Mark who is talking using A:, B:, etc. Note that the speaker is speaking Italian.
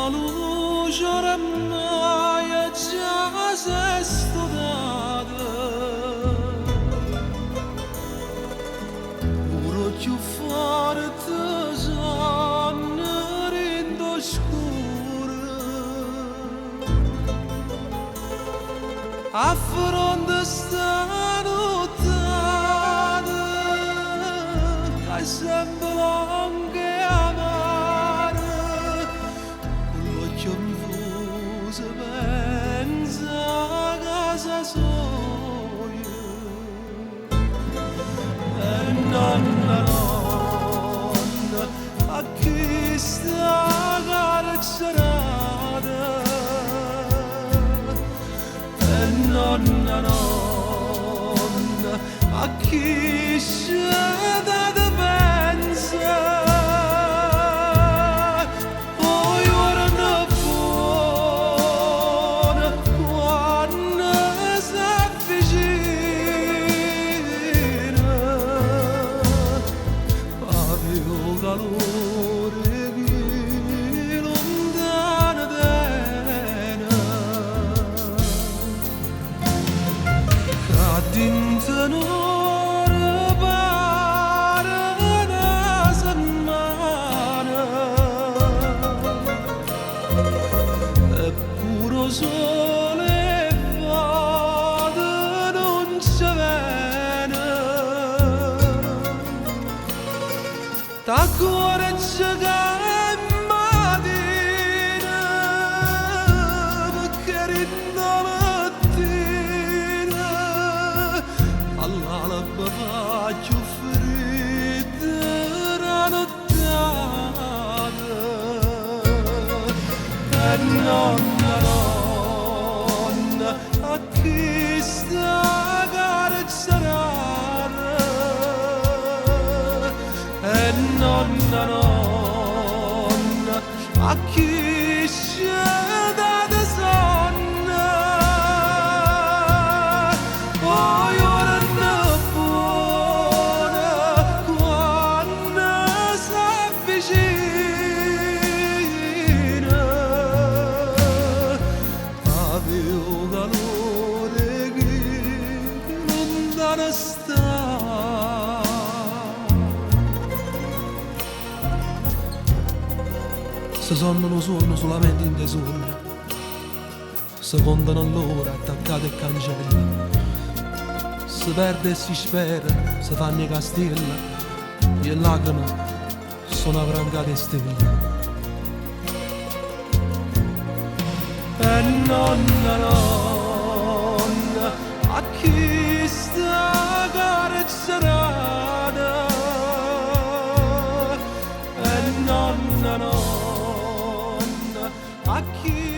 A: la luce ormai è già si studata, pure più forte sono rindo scuro, a fronte sta nottata che sembra anche amare, con l'occhio infuso pensa a casa sua e nonna a chi sta carcerata e nonna a chi scende da pensa poi ora ne buona quando si avvicina aveva calore che lontana tena che dintre un'ora pare una settimana eppure sole e fate non ci viene da cuore c'è che mattina perché rinda mattina all'alba faccio fredda la nottata e nonna a chi sta carcerata e nonna a chi scende da sonno poi ora ne buona quando si avvicina avevo calore che lontana sta. Se sonno suono solamente in tesoro, se contano l'ora attaccate e cancella, si perde e si spera, si fanno i castelli, e lacrime sono avrancate stelle. E nonna a chi sta carcerata e nonna a chi